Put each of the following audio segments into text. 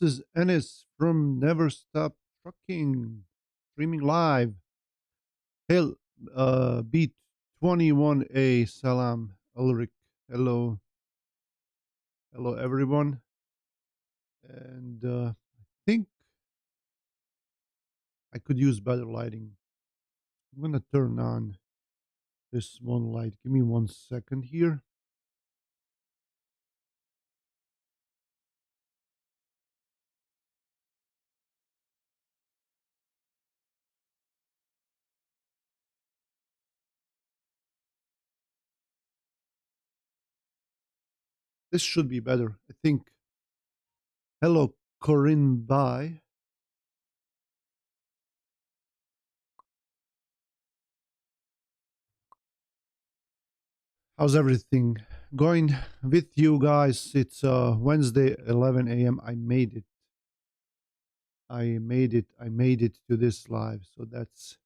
This is Ennis from Never Stop Trucking, streaming live. Hey, beat 21A, Salam, Ulrich. Hello, hello, everyone. And I think I could use better lighting. I'm gonna turn on this one light. Give me 1 second here. This should be better, I think. Hello, Corinne. Bye. How's everything going with you guys? It's Wednesday, 11 a.m. I made it. I made it to this live. So that's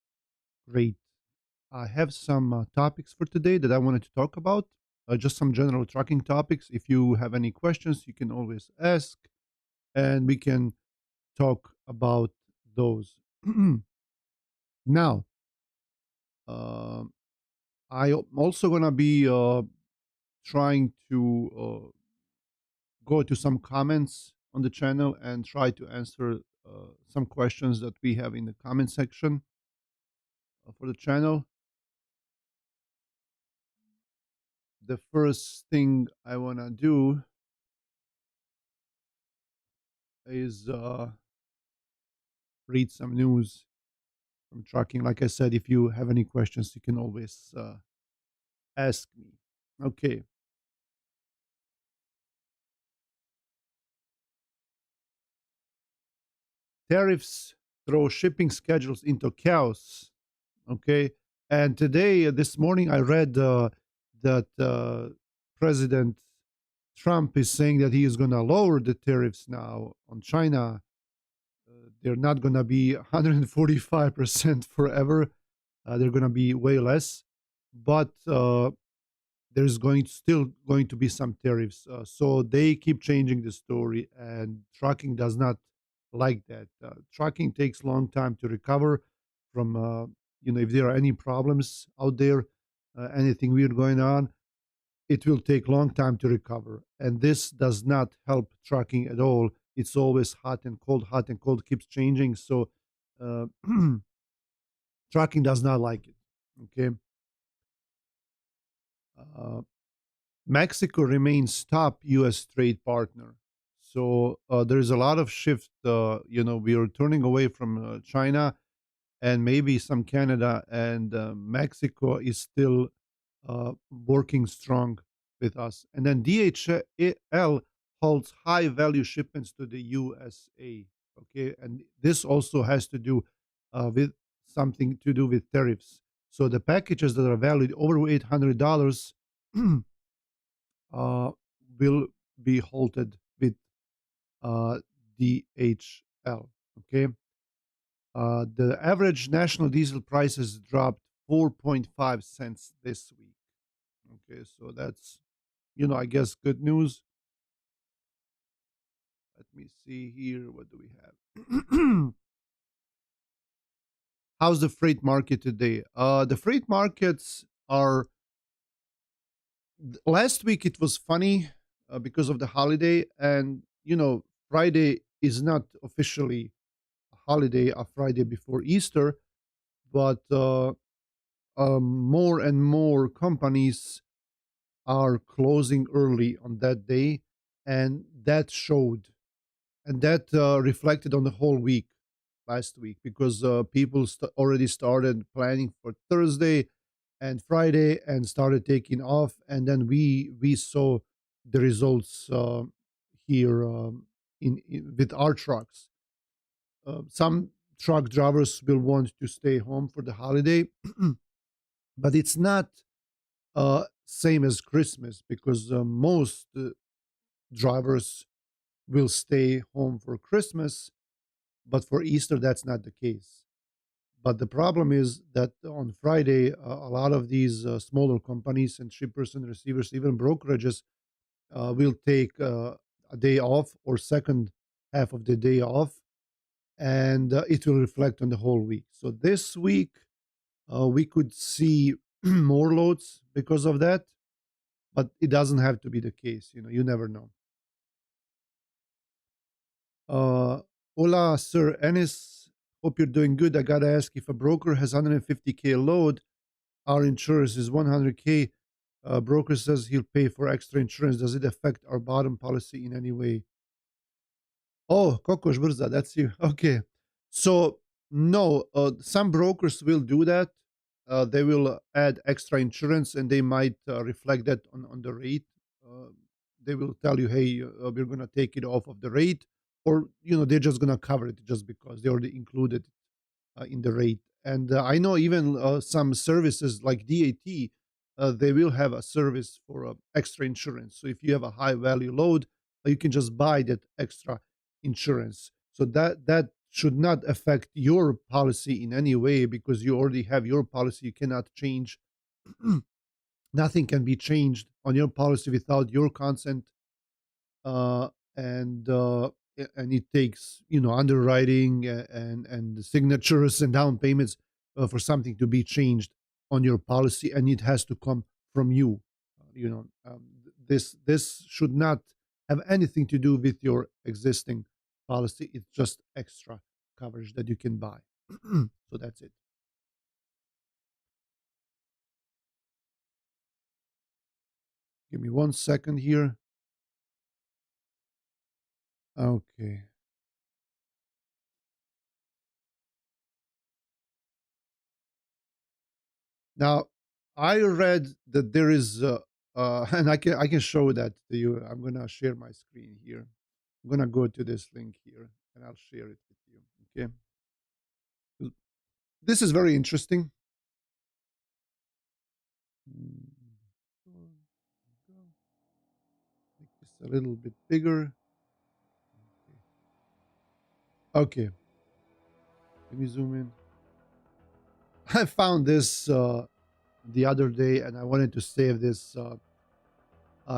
great. I have some topics for today that I wanted to talk about. Just some general trucking topics. If you have any questions, you can always ask and we can talk about those. Now, uh, I'm also going to be trying to go to some comments on the channel and try to answer some questions that we have in the comment section for the channel. The first thing I want to do is read some news from trucking. Like I said, if you have any questions, you can always ask me. Okay. Tariffs throw shipping schedules into chaos. Okay. And today, this morning, I read that President Trump is saying that he is going to lower the tariffs now on China. They're not going to be 145% forever. They're going to be way less, but there's still going to be some tariffs. So they keep changing the story, and trucking does not like that. Trucking takes a long time to recover from, if there are any problems out there, anything weird going on, it will take long time to recover. And this does not help trucking at all. It's always hot and cold keeps changing. So uh, trucking does not like it. Okay. Uh, Mexico remains top U.S. trade partner. So there is a lot of shift. We are turning away from China and maybe some Canada, and Mexico is still working strong with us. And then DHL holds high value shipments to the USA. Okay, and this also has to do with something to do with tariffs. So the packages that are valued over $800 uh, will be halted with DHL. Okay. The average national diesel prices dropped 4.5 cents this week. Okay, so that's, I guess good news. Let me see here. What do we have? How's the freight market today? The freight markets are. Last week it was funny because of the holiday, and Friday is not officially a holiday, a Friday before Easter, but more and more companies are closing early on that day, and that showed, and that reflected on the whole week last week because people already started planning for Thursday and Friday and started taking off, and then we saw the results here with our trucks. Some truck drivers will want to stay home for the holiday, but it's not same as Christmas because most drivers will stay home for Christmas, but for Easter, that's not the case. But the problem is that on Friday, a lot of these smaller companies and shippers and receivers, even brokerages, will take a day off or second half of the day off, and it will reflect on the whole week. So this week, we could see more loads because of that, but it doesn't have to be the case. You never know. Uh, Hola, Sir Ennis. Hope you're doing good. I gotta ask, if a broker has 150K load, our insurance is 100K. Broker says he'll pay for extra insurance. Does it affect our bottom policy in any way? Oh, Kokosh Burza, that's you. Okay. So, no, some brokers will do that. They will add extra insurance and they might reflect that on the rate. Uh, they will tell you, hey, we're going to take it off of the rate, or, they're just going to cover it just because they already included in the rate. And I know even some services like DAT, they will have a service for extra insurance. So if you have a high value load, you can just buy that extra insurance. So that should not affect your policy in any way because you already have your policy. You cannot change. Nothing can be changed on your policy without your consent. uh, and and it takes underwriting and signatures and down payments for something to be changed on your policy, and it has to come from you. This should not have anything to do with your existing policy. It's just extra coverage that you can buy. So that's it. Give me 1 second here. Okay. Now, I read that there is, and I can show that to you. I'm gonna share my screen here. I'm gonna go to this link here, and I'll share it with you. Okay, this is very interesting. Make this a little bit bigger. Okay, let me zoom in. I found this the other day, and I wanted to save this.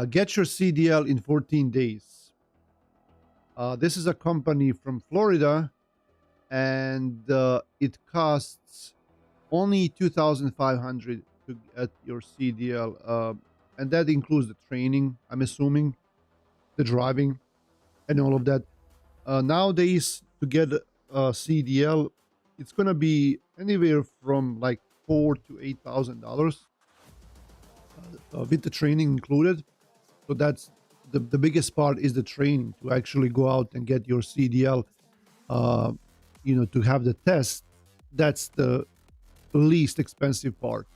Get your CDL in 14 days. This is a company from Florida, and it costs only 2,500 to get your CDL, and that includes the training, I'm assuming, the driving, and all of that. Nowadays, to get a CDL, it's gonna be anywhere from like $4,000 to $8,000 with the training included. So that's the biggest part is the training to actually go out and get your CDL. Uh, to have the test, that's the least expensive part.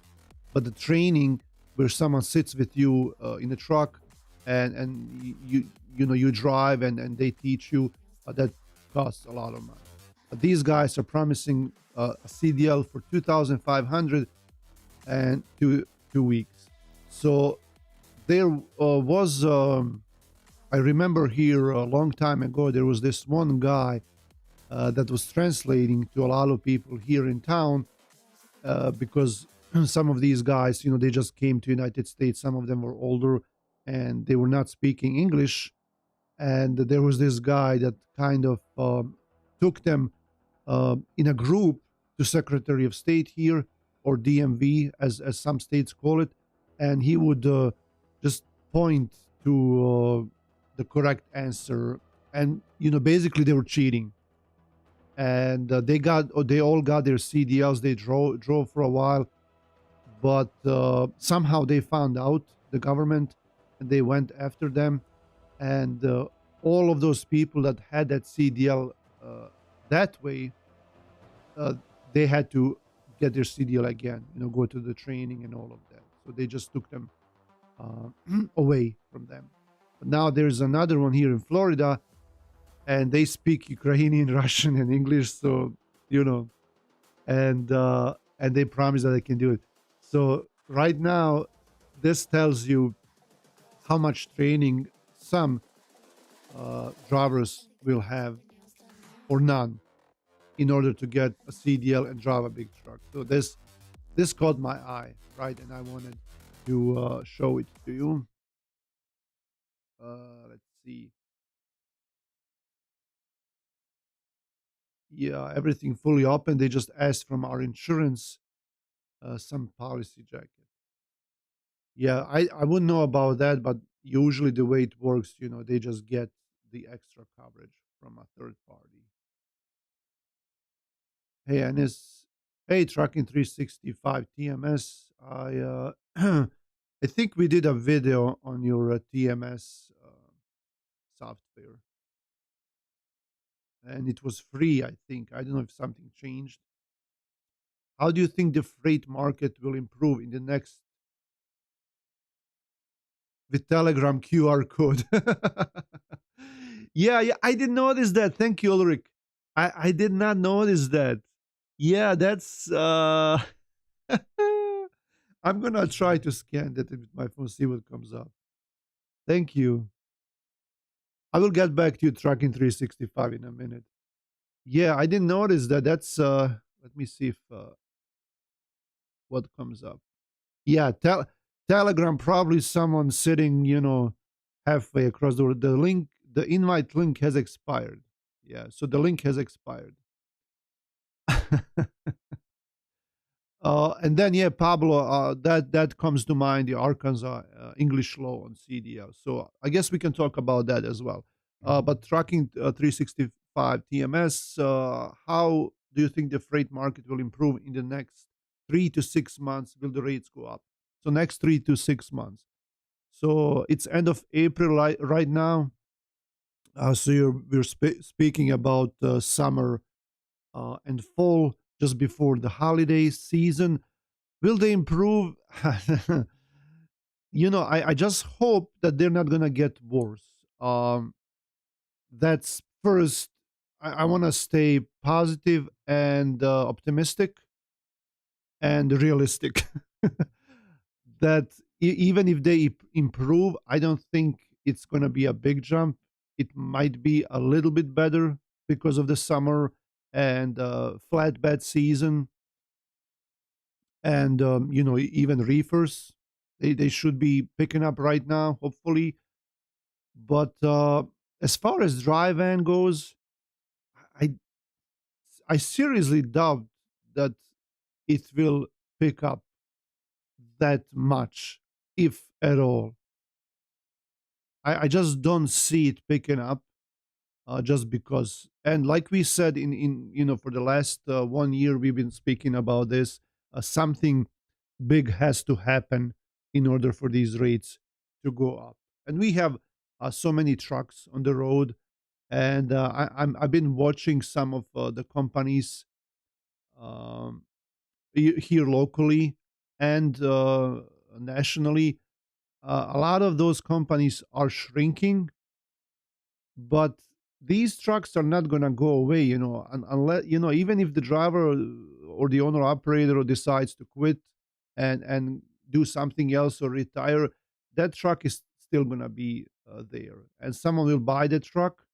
But the training, where someone sits with you in the truck, and you drive, and they teach you, that costs a lot of money. But these guys are promising a CDL for 2,500 and 2 weeks. So there was I remember here a long time ago, there was this one guy that was translating to a lot of people here in town, because some of these guys, they just came to United States. Some of them were older, and they were not speaking English. And there was this guy that kind of took them in a group to Secretary of State here, or DMV, as some states call it, and he would just point to the correct answer, and basically they were cheating, and they all got their CDLs. They drove for a while, but somehow they found out, the government, and they went after them, and all of those people that had that CDL that way, uh, they had to get their CDL again, go to the training and all of that. So they just took them away from them. But now there's another one here in Florida, and they speak Ukrainian, Russian, and English. So you know, and they promise that they can do it. So right now, this tells you how much training some drivers will have, or none, in order to get a CDL and drive a big truck. So this caught my eye, right? And I wanted to show it to you. Let's see. Yeah, everything fully open. They just asked from our insurance some policy jacket. Yeah, I wouldn't know about that, but usually the way it works, they just get the extra coverage from a third party. Hey, Anis. Hey, Trucking 365 TMS. I think we did a video on your TMS software, and it was free, I think. I don't know if something changed. How do you think the freight market will improve in the next with Telegram QR code? Yeah, yeah, I didn't notice that. Thank you, Ulrich. I did not notice that. Yeah, that's I'm gonna try to scan that with my phone, see what comes up. Thank you. I will get back to you tracking 365 in a minute. Yeah, I didn't notice that. That's let me see if what comes up. Yeah, Telegram probably someone sitting, halfway across the link. The invite link has expired. Yeah, so the link has expired. And then, yeah, Pablo, that comes to mind, the Arkansas English law on CDL. So I guess we can talk about that as well. But tracking 365 TMS, how do you think the freight market will improve in the next 3 to 6 months? Will the rates go up? So next 3 to 6 months. So it's end of April right now. So we're speaking about summer and fall, just before the holiday season. Will they improve? I just hope that they're not going to get worse. That's first. I want to stay positive and optimistic and realistic. That even if they improve, I don't think it's going to be a big jump. It might be a little bit better because of the summer and flatbed season, and even reefers. They should be picking up right now, hopefully. But as far as dry van goes, I I seriously doubt that it will pick up that much, if at all. I just don't see it picking up, just because. And like we said, in for the last 1 year, we've been speaking about this. Something big has to happen in order for these rates to go up. And we have so many trucks on the road, and I've been watching some of the companies um, here locally and nationally. A lot of those companies are shrinking, but these trucks are not going to go away, unless, even if the driver or the owner operator decides to quit and do something else or retire, that truck is still going to be there, and someone will buy the truck,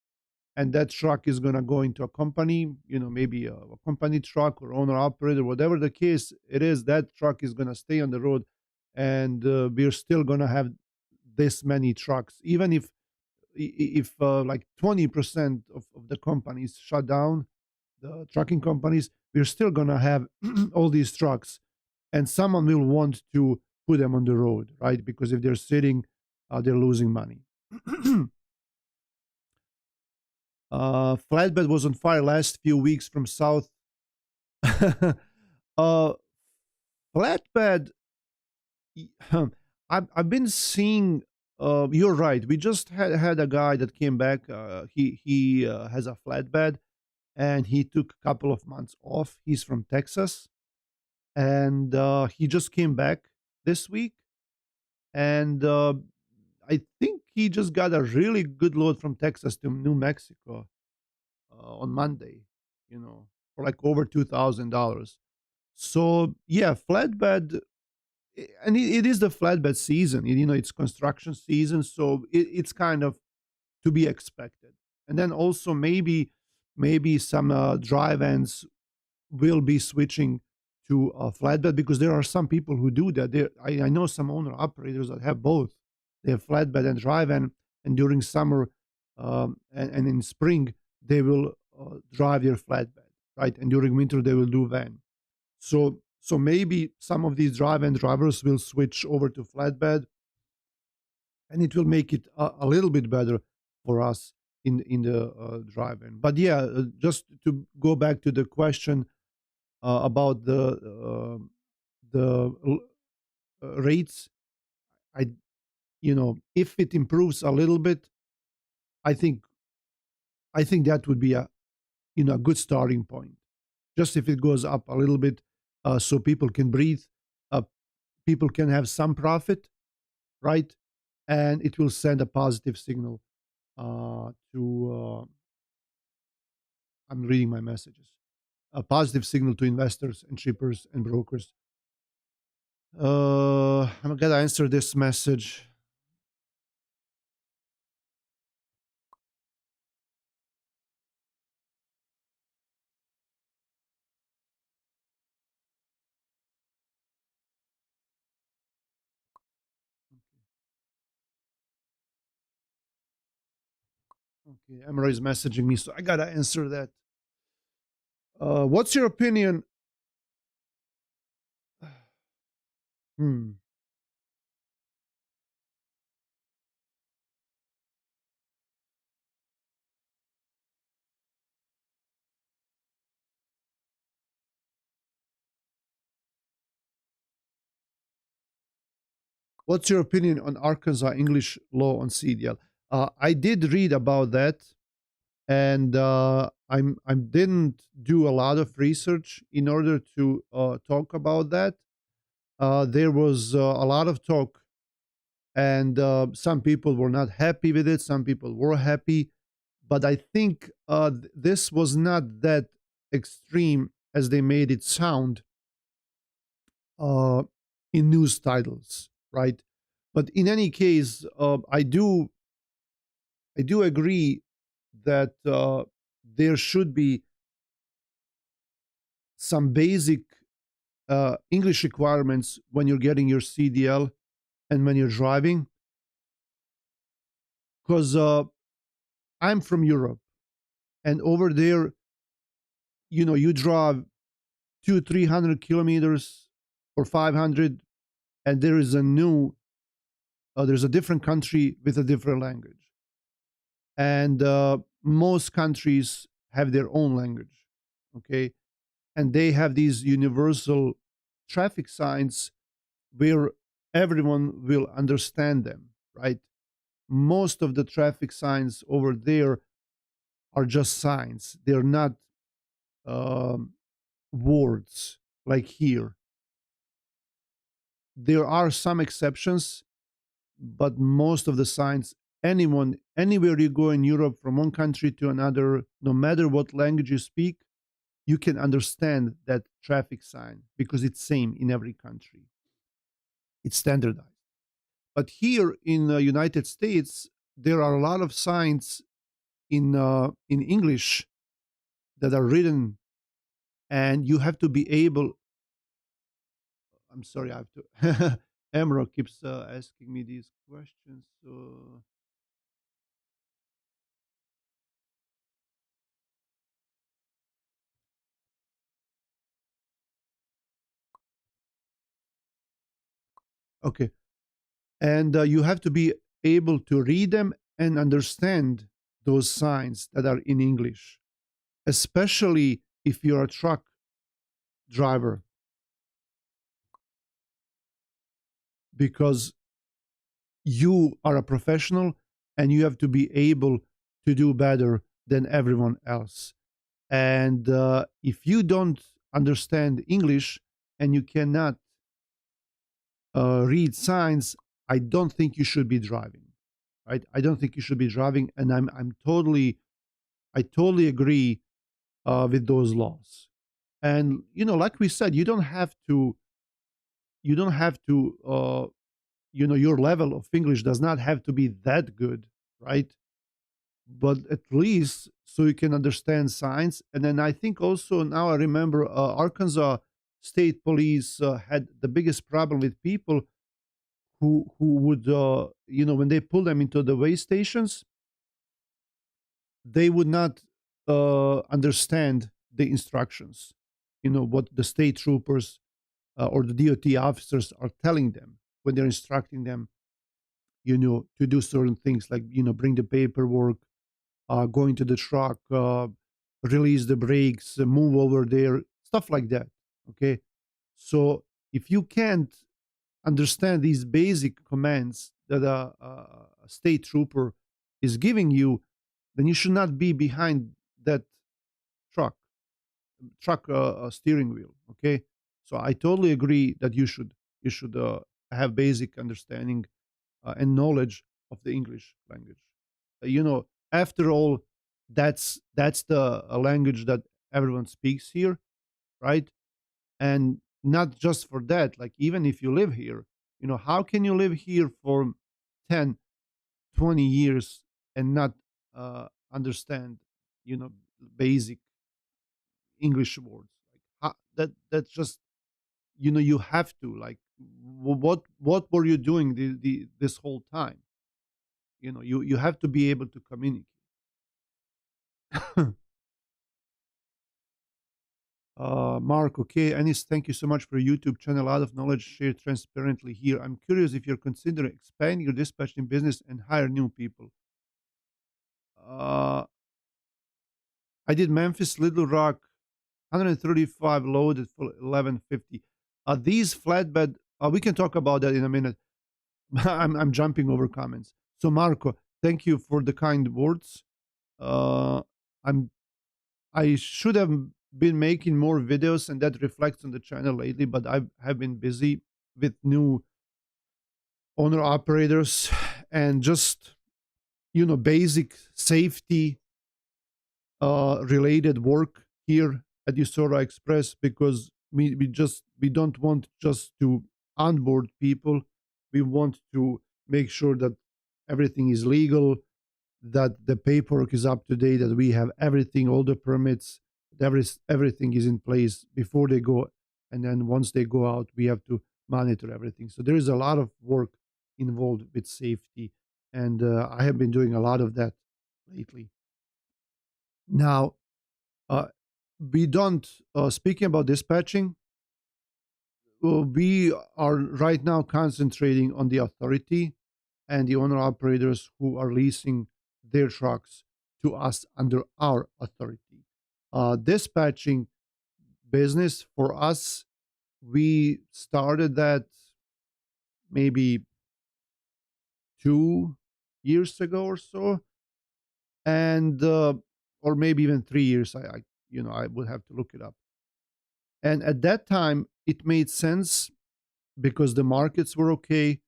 and that truck is going to go into a company, maybe a company truck or owner operator, whatever the case it is. That truck is going to stay on the road, and we're still going to have this many trucks, even if like 20% of the companies shut down, the trucking companies, we're still going to have all these trucks, and someone will want to put them on the road, right? Because if they're sitting, they're losing money. Flatbed was on fire last few weeks from south. uh, Flatbed, I've been seeing. You're right. We just had a guy that came back. He has a flatbed, and he took a couple of months off. He's from Texas, and he just came back this week, and I think he just got a really good load from Texas to New Mexico on Monday. For like over $2,000. So yeah, flatbed, and it is the flatbed season. It's construction season, so it's kind of to be expected. And then also maybe some dry vans will be switching to flatbed, because there are some people who do that. I know some owner operators that have both. They have flatbed and dry van, and during summer and in spring they will drive their flatbed. right? And during winter they will do van. So maybe some of these drive-in drivers will switch over to flatbed, and it will make it a little bit better for us in the drive-in. But yeah, just to go back to the question about the rates, I if it improves a little bit, I think I think that would be a good starting point. Just if it goes up a little bit, so people can breathe, uh, people can have some profit, right? And it will send a positive signal to. I'm reading my messages. A positive signal to investors and shippers and brokers. I'm gonna answer this message. Okay, Emra is messaging me, so I gotta answer that. What's your opinion? Hmm. What's your opinion on Arkansas English law on CDL? I did read about that, and I didn't do a lot of research in order to talk about that. There was a lot of talk, and some people were not happy with it. Some people were happy, but I think this was not that extreme as they made it sound uh, in news titles, right? But in any case, I do agree that there should be some basic English requirements when you're getting your CDL and when you're driving, because I'm from Europe, and over there, you drive 300 kilometers or 500, and there's a different country with a different language, and most countries have their own language, okay, and they have these universal traffic signs where everyone will understand them, right? Most of the traffic signs over there are just signs. They're not um, words like here. There are some exceptions, but most of the signs, anywhere you go in Europe from one country to another, no matter what language you speak, you can understand that traffic sign because it's same in every country. It's standardized. But here in the United States, there are a lot of signs in English that are written, and you have to be able. I'm sorry, I have to. Emro keeps asking me these questions. So okay, and you have to be able to read them and understand those signs that are in English, especially if you're a truck driver, because you are a professional and you have to be able to do better than everyone else. And if you don't understand English and you cannot read signs, I don't think you should be driving. Right? I don't think you should be driving, and I totally agree with those laws. And like we said, you don't have to your level of English does not have to be that good, right? But at least so you can understand signs. And then I think also now I remember Arkansas State Police had the biggest problem with people who would when they pull them into the way stations, they would not understand the instructions, what the state troopers or the DOT officers are telling them when they're instructing them, to do certain things like, bring the paperwork, go into the truck, release the brakes, move over there, stuff like that. Okay. So if you can't understand these basic commands that a state trooper is giving you, then you should not be behind that truck steering wheel. Okay. So I totally agree that you should have basic understanding and knowledge of the English language. After all, that's the language that everyone speaks here, right? And not just for that, like even if you live here, how can you live here for 10, 20 years and not understand, basic English words? Like that's just, you have to, like, what were you doing this whole time? You have to be able to communicate. Mark, okay, Anis, thank you so much for your YouTube channel. A lot of knowledge shared transparently here. I'm curious if you're considering expanding your dispatching business and hire new people. Uh, I did Memphis, Little Rock, 135 loaded for 1150. These flatbed, we can talk about that in a minute. I'm jumping over comments. So Marco, thank you for the kind words. Uh, I'm I should have been making more videos, and that reflects on the channel lately, but I have been busy with new owner operators and just, basic safety related work here at Usora Express, because we don't want just to onboard people. We want to make sure that everything is legal, that the paperwork is up to date, that we have everything, all the permits, everything is in place before they go. And then once they go out, we have to monitor everything. So there is a lot of work involved with safety. And I have been doing a lot of that lately. Now, we don't, speaking about dispatching, we are right now concentrating on the authority and the owner operators who are leasing their trucks to us under our authority. Dispatching business for us, we started that maybe 2 years ago or so, and or maybe even 3 years. I would have to look it up. And at that time, it made sense because the markets were okay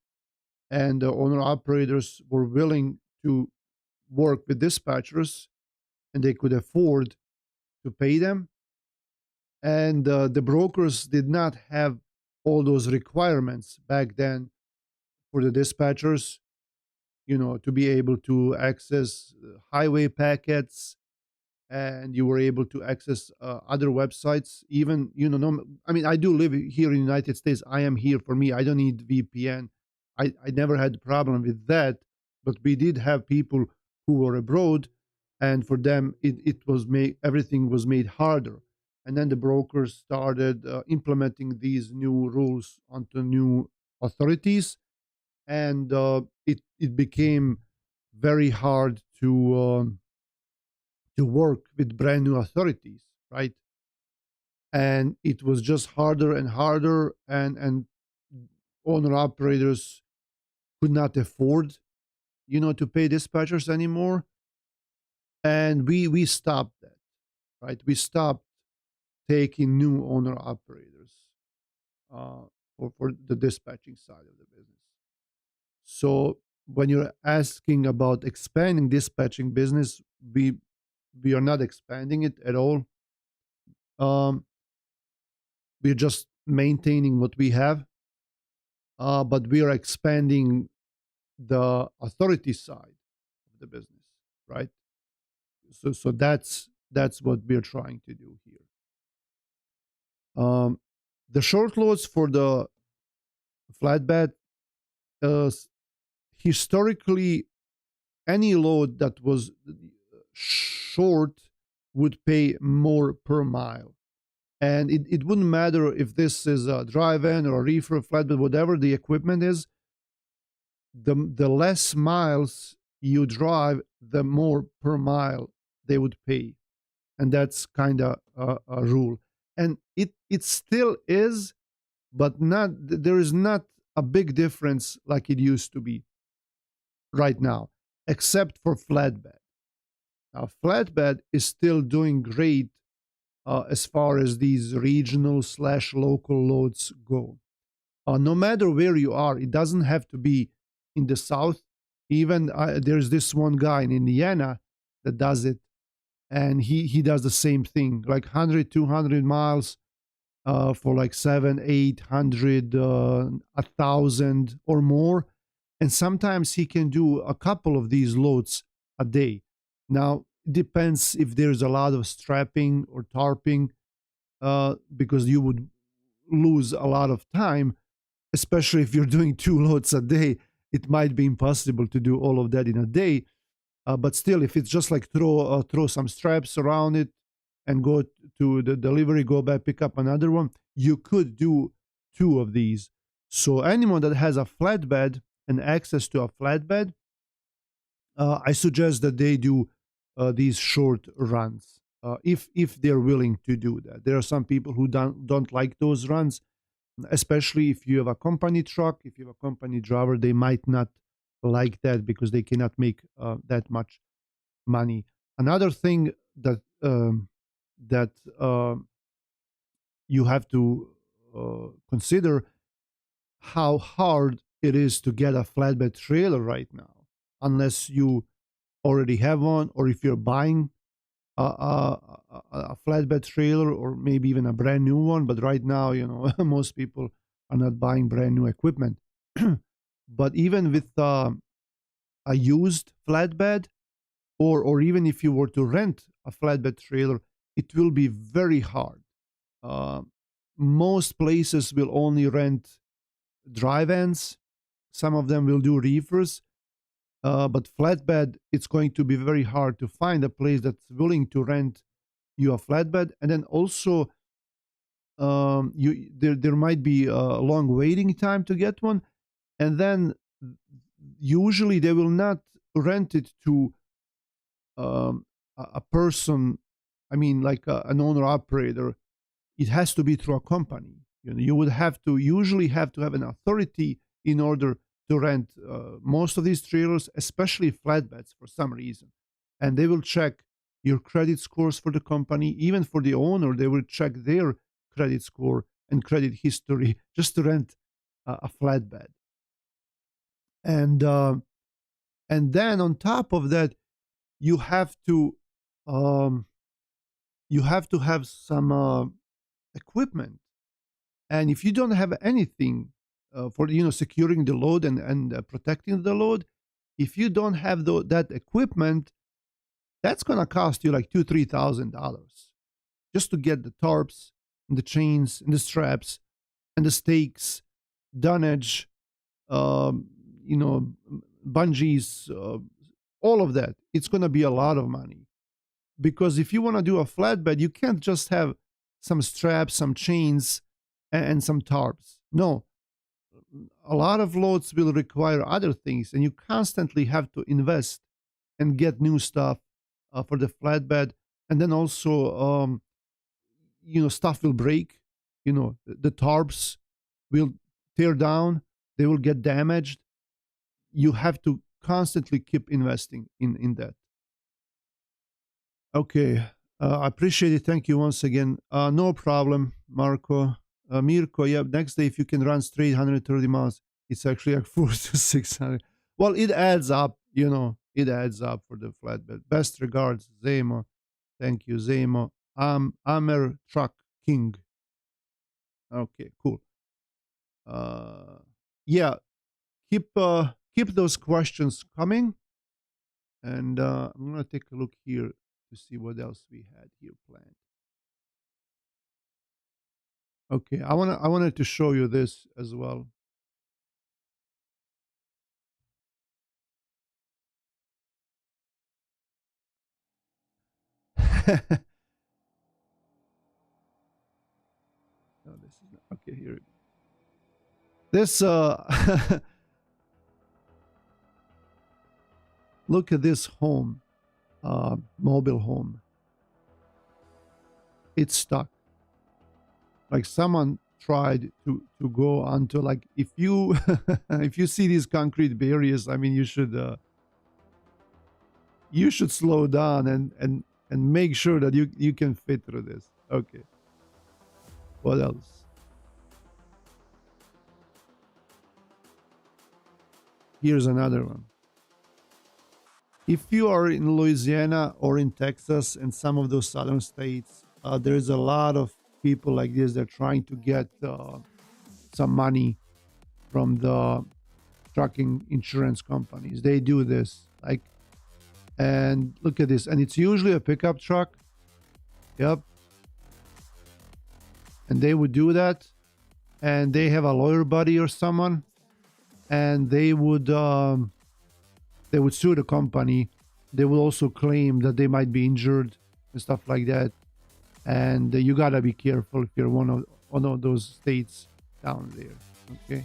and the owner operators were willing to work with dispatchers and they could afford to pay them. And the brokers did not have all those requirements back then for the dispatchers, to be able to access highway packets, and you were able to access other websites. Even, no, I mean, I do live here in the United States. I am here. For me, I don't need VPN. I never had a problem with that. But we did have people who were abroad, and for them, it was made, everything was made harder. And then the brokers started implementing these new rules onto new authorities, and it became very hard to work with brand new authorities, right? And it was just harder and harder, and owner operators could not afford, to pay dispatchers anymore. And we stopped that, right? We stopped taking new owner operators uh, for the dispatching side of the business. So when you're asking about expanding dispatching business, we are not expanding it at all. Um, we're just maintaining what we have, but we are expanding the authority side of the business, right? So that's what we're trying to do here. The short loads for the flatbed, uh, historically, any load that was short would pay more per mile. And it wouldn't matter if this is a drive-in or a reefer, flatbed, whatever the equipment is. The less miles you drive, the more per mile they would pay, and that's kind of a rule. And it still is, but not there is not a big difference like it used to be right now, except for flatbed. Now, flatbed is still doing great as far as these regional slash local loads go. No matter where you are, it doesn't have to be in the south. Even there's this one guy in Indiana that does it, and he does the same thing, like 100, 200 miles for like 7, 800, 1,000 or more. And sometimes he can do a couple of these loads a day. Now, it depends if there's a lot of strapping or tarping, because you would lose a lot of time, especially if you're doing two loads a day. It might be impossible to do all of that in a day. But still, if it's just like throw some straps around it and go to the delivery, go back, pick up another one, you could do two of these. So anyone that has a flatbed and access to a flatbed, I suggest that they do these short runs, if they're willing to do that. There are some people who don't like those runs, especially if you have a company truck. If you have a company driver, they might not like that because they cannot make that much money. Another thing that you have to consider, how hard it is to get a flatbed trailer right now, unless you already have one, or if you're buying a flatbed trailer, or maybe even a brand new one. But right now, most people are not buying brand new equipment. But even with a used flatbed, or even if you were to rent a flatbed trailer, it will be very hard. Uh, Most places will only rent drive-ins. Some of them will do reefers. But flatbed, it's going to be very hard to find a place that's willing to rent you a flatbed. And then also, there might be a long waiting time to get one. And then usually they will not rent it to a person. I mean, like an owner operator. It has to be through a company. You would usually have to have an authority in order to rent most of these trailers, especially flatbeds, for some reason. And they will check your credit scores for the company. Even for the owner, they will check their credit score and credit history just to rent a flatbed. And and then on top of that, you have to um, have some equipment. And if you don't have anything for securing the load and protecting the load, if you don't have that equipment, that's gonna cost you like $2,000-3,000 just to get the tarps and the chains and the straps and the stakes, dunnage, um, you know, bungees, all of that. It's gonna be a lot of money, because if you want to do a flatbed, you can't just have some straps, some chains, and some tarps. No, a lot of loads will require other things, and you constantly have to invest and get new stuff for the flatbed. And then also, stuff will break. The tarps will tear down, they will get damaged. You have to constantly keep investing in that. Okay. I appreciate it. Thank you once again. No problem, Marco. Mirko, yeah, next day, if you can run straight 130 miles, it's actually like 4 to 600. Well, it adds up, it adds up for the flatbed. Best regards, Zemo. Thank you, Zemo. Amer Truck King. Okay, cool. Yeah, keep those questions coming. And I'm going to take a look here to see what else we had here planned. Okay, I wanted to show you this as well. Okay, here. This look at this home, mobile home. It's stuck. Like someone tried to go onto, like, if you if you see these concrete barriers, I mean, you should slow down and make sure that you can fit through this. Okay. What else? Here's another one. If you are in Louisiana or in Texas and some of those southern states, there's a lot of people like this. They're trying to get some money from the trucking insurance companies. They do this, like, and look at this, and it's usually a pickup truck. Yep. And they would do that, and they have a lawyer buddy or someone, and they would sue the company. They will also claim that they might be injured and stuff like that. And you gotta be careful if you're one of those states down there. Okay. Okay.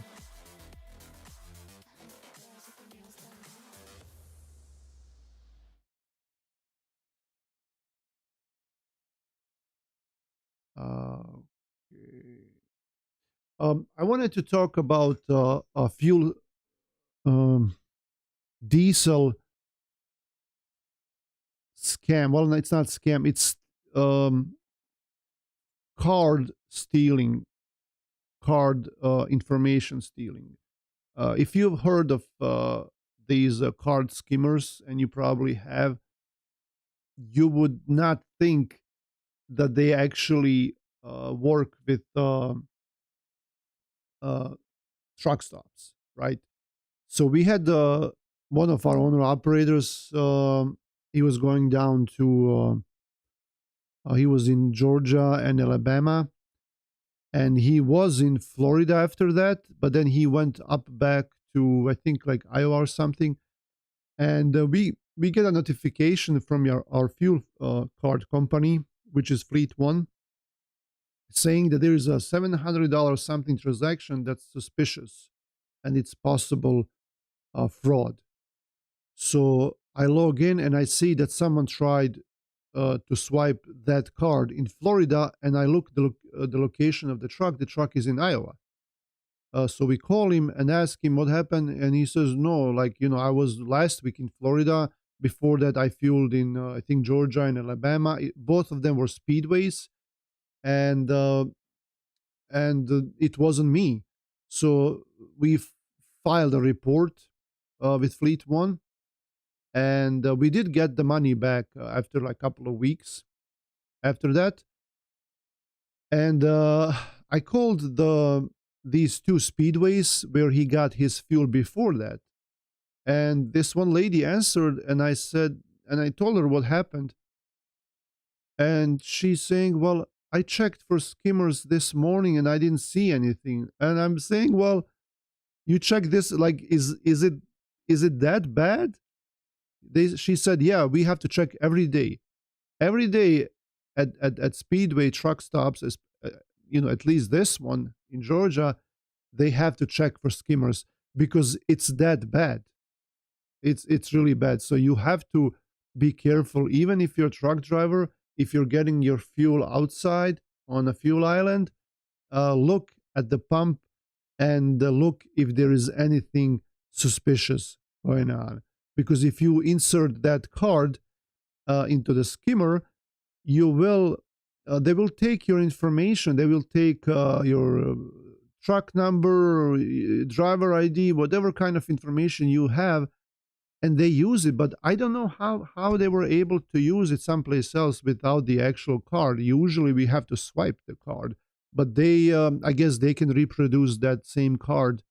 I wanted to talk about a fuel, um, diesel scam. Well, it's not scam. It's um, card stealing, card information stealing. If you've heard of these card skimmers, and you probably have, you would not think that they actually work with uh, truck stops, right? So we had one of our owner operators. He was going down to. He was in Georgia and Alabama, and he was in Florida after that. But then he went up back to, I think, like Iowa or something, and we get a notification from our fuel card company, which is Fleet One, saying that there is a $700 something transaction that's suspicious, and it's possible fraud. So I log in and I see that someone tried to swipe that card in Florida, and I look the location of the truck. The truck is in Iowa. So we call him and ask him what happened, and he says, "No, like, I was last week in Florida. Before that, I fueled in I think Georgia and Alabama. Both of them were speedways, and it wasn't me." So we filed a report with Fleet One, and we did get the money back after like a couple of weeks after that. And I called these two speedways where he got his fuel before that, and this one lady answered, and I told her what happened, and she's saying, "Well, I checked for skimmers this morning and I didn't see anything." And I'm saying, "Well, you check this, like, is it that bad?" She said, "Yeah, we have to check every day, every day at speedway truck stops, as at least this one in Georgia, they have to check for skimmers because it's that bad. It's really bad. So you have to be careful, even if you're a truck driver. If you're getting your fuel outside on a fuel island, look at the pump and look if there is anything suspicious going on. Because if you insert that card into the skimmer, you will they will take your information. They will take your truck number, driver ID, whatever kind of information you have, and they use it. But I don't know how they were able to use it someplace else without the actual card. Usually we have to swipe the card, but they I guess they can reproduce that same card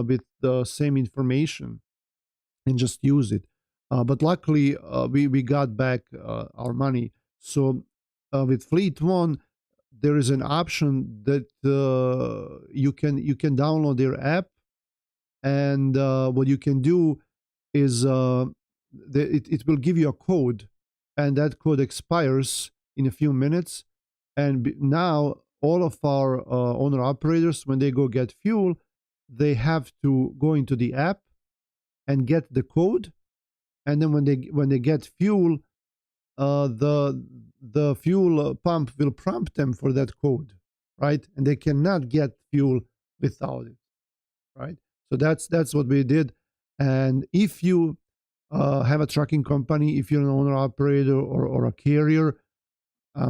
with the same information and just use it. But luckily, we got back our money. So with Fleet One, there is an option that you can download their app, and what you can do is it will give you a code, and that code expires in a few minutes. And now all of our owner operators, when they go get fuel, they have to go into the app and get the code, and then when they get fuel, the fuel pump will prompt them for that code, right? And they cannot get fuel without it, right? So that's what we did. And if you have a trucking company, if you're an owner operator or a carrier,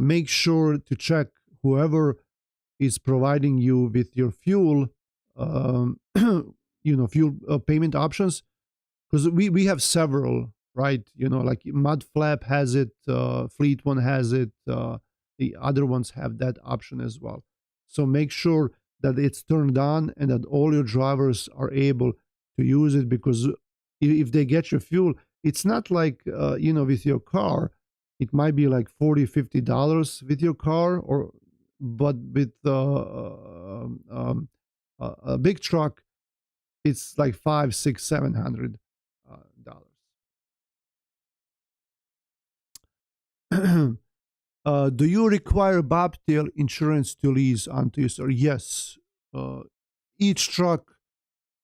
make sure to check whoever is providing you with your fuel, fuel payment options, because we have several, right? Like Mudflap has it, Fleet One has it, the other ones have that option as well. So make sure that it's turned on and that all your drivers are able to use it, because if they get your fuel, it's not like with your car, it might be like $40-$50 with your car, or but with a big truck, it's like 5, 6, 700 dollars. Do you require Bobtail insurance to lease onto your store? Yes. Each truck,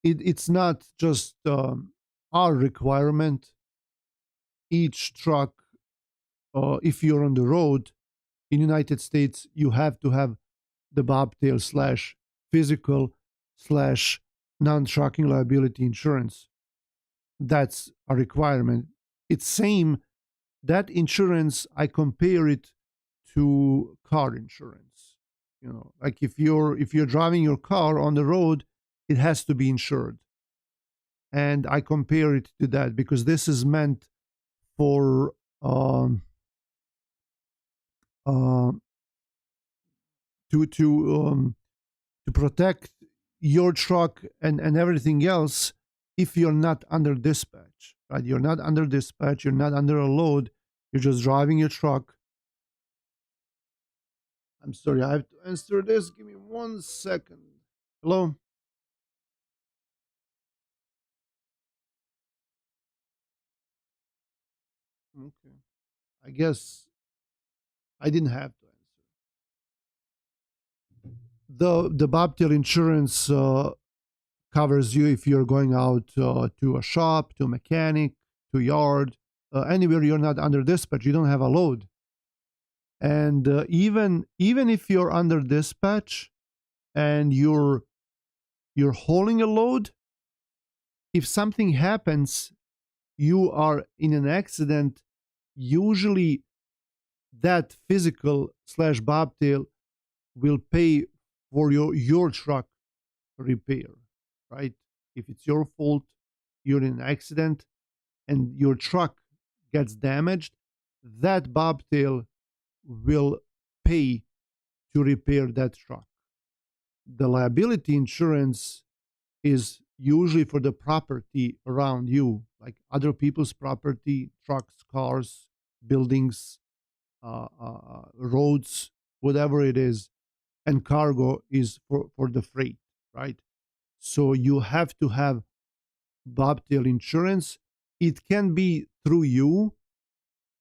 it's not just our requirement. Each truck, if you're on the road in United States, you have to have the Bobtail slash physical slash non-trucking liability insurance. That's a requirement. It's same. That insurance, I compare it to car insurance. Like if you're driving your car on the road, it has to be insured. And I compare it to that because this is meant for uh, to protect your truck and everything else if you're not under dispatch, right? You're not under dispatch, you're not under a load, you're just driving your truck. I'm sorry, I have to answer this. Give me 1 second. Hello? Okay. I guess I didn't have to answer. The Bobtail insurance covers you if you're going out to a shop, to a mechanic, to a yard, anywhere you're not under dispatch, you don't have a load. And even if you're under dispatch and you're hauling a load, if something happens, you are in an accident, usually that physical slash Bobtail will pay for your truck repair, right? If it's your fault, you're in an accident and your truck gets damaged, that Bobtail will pay to repair that truck. The liability insurance is usually for the property around you, like other people's property, trucks, cars, buildings, roads, whatever it is. And cargo is for the freight, right? So you have to have Bobtail insurance. It can be through you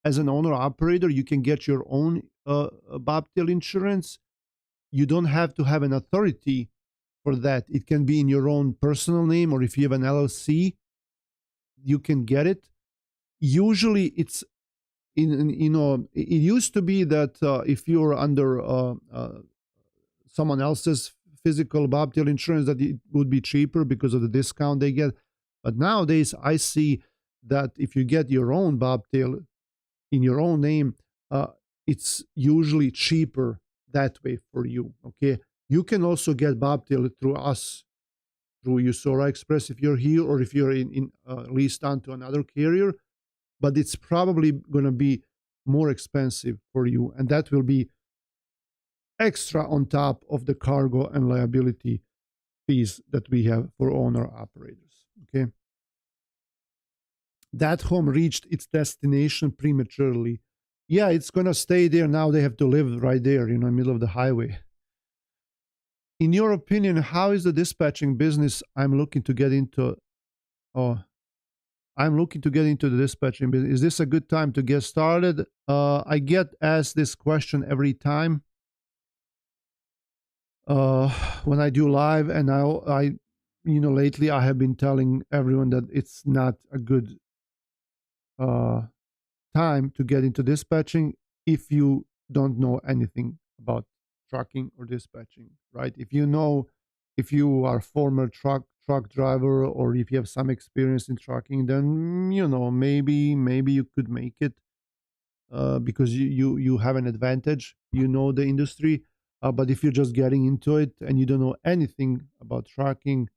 as an owner operator. You can get your own Bobtail insurance. You don't have to have an authority for that. It can be in your own personal name, or if you have an LLC, you can get it. Usually, it's it used to be that if you're under someone else's physical Bobtail insurance, that it would be cheaper because of the discount they get. But nowadays, I see that if you get your own Bobtail in your own name, it's usually cheaper that way for you. Okay, you can also get Bobtail through us, through Usora Express if you're here, or if you're in leased on to another carrier. But it's probably going to be more expensive for you, and that will be extra on top of the cargo and liability fees that we have for owner operators. Okay. That home reached its destination prematurely. Yeah, it's gonna stay there now. They have to live right there, in the middle of the highway. In your opinion, how is the dispatching business I'm looking to get into? Oh, I'm looking to get into the dispatching business. Is this a good time to get started? I get asked this question every time. uh, when I do live, and lately I have been telling everyone that it's not a good uh, time to get into dispatching if you don't know anything about trucking or dispatching, right? If you are a former truck driver, or if you have some experience in trucking, then maybe you could make it, because you have an advantage. You know the industry. But if you're just getting into it and you don't know anything about trucking,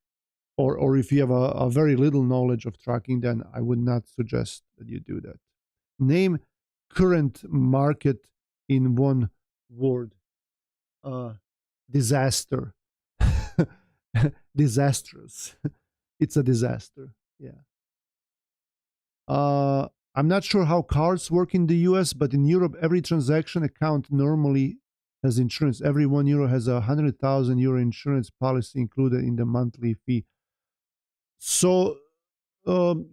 or if you have a very little knowledge of trucking, then I would not suggest that you do that. Name current market in one word. Uh, Disaster. Disastrous. It's a disaster. Yeah. I'm not sure how cards work in the US, but in Europe, every transaction account normally has insurance. Every €1 has a €100,000 insurance policy included in the monthly fee. So um,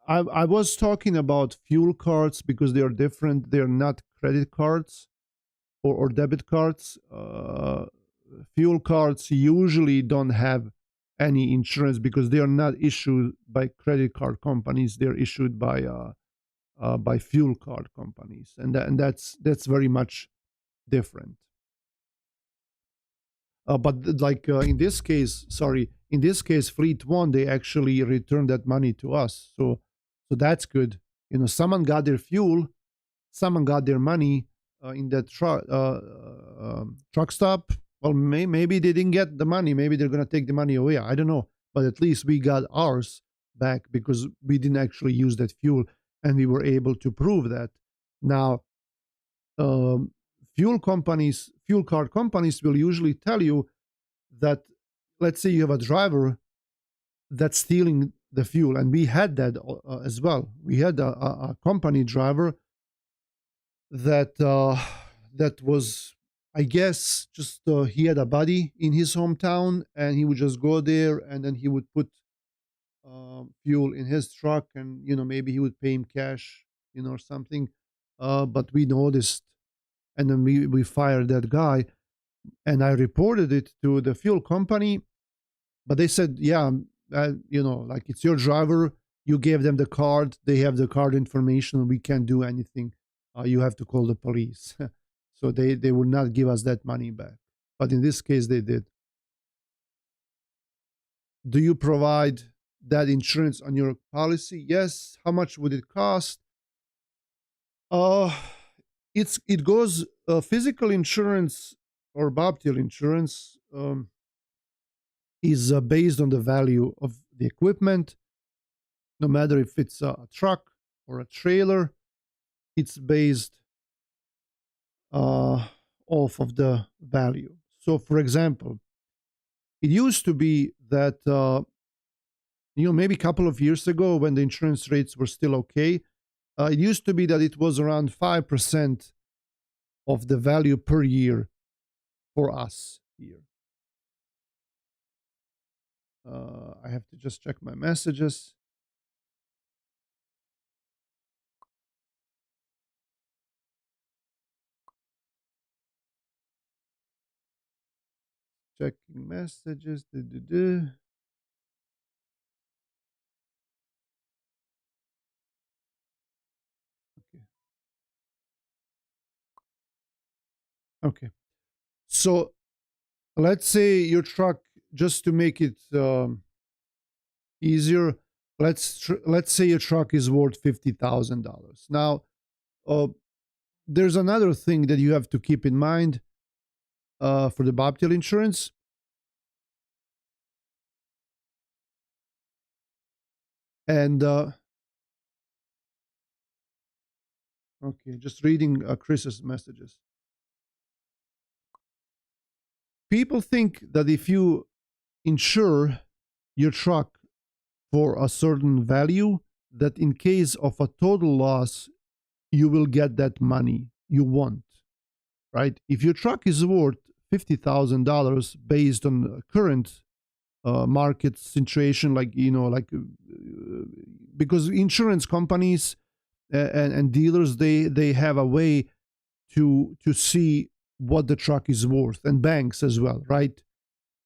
I was talking about fuel cards because they are different. They are not credit cards or debit cards. Fuel cards usually don't have any insurance because they are not issued by credit card companies. They're issued by fuel card companies, and that's very much different. But like in this case, Fleet One, they actually returned that money to us. So that's good. Someone got their fuel, someone got their money in that truck stop. Well, maybe they didn't get the money. Maybe they're gonna take the money away. I don't know. But at least we got ours back because we didn't actually use that fuel, and we were able to prove that. Now, um, fuel card companies will usually tell you that, let's say you have a driver that's stealing the fuel, and we had that as well. We had a company driver that was, I guess, just he had a buddy in his hometown, and he would just go there, and then he would put fuel in his truck, and maybe he would pay him cash, or something. But we noticed, and then we fired that guy, and I reported it to the fuel company. But they said, yeah, like, it's your driver. You gave them the card. They have the card information. We can't do anything. You have to call the police. So they would not give us that money back. But in this case, they did. Do you provide that insurance on your policy? Yes. How much would it cost? Uh, it goes physical insurance or Bobtail insurance. Is based on the value of the equipment. No matter if it's a truck or a trailer, it's based off of the value. So, for example, it used to be that maybe a couple of years ago, when the insurance rates were still okay, it used to be that it was around 5% of the value per year for us here. I have to just check my messages. Checking messages. Okay. Okay. So let's say your truck, just to make it easier, let's say your truck is worth $50,000. Now, uh, there's another thing that you have to keep in mind for the Bobtail insurance. And okay, just reading Chris's messages. People think that if you insure your truck for a certain value, that in case of a total loss, you will get that money you want, right? If your truck is worth $50,000 based on current market situation, because insurance companies and dealers, they have a way to see what the truck is worth, and banks as well, right?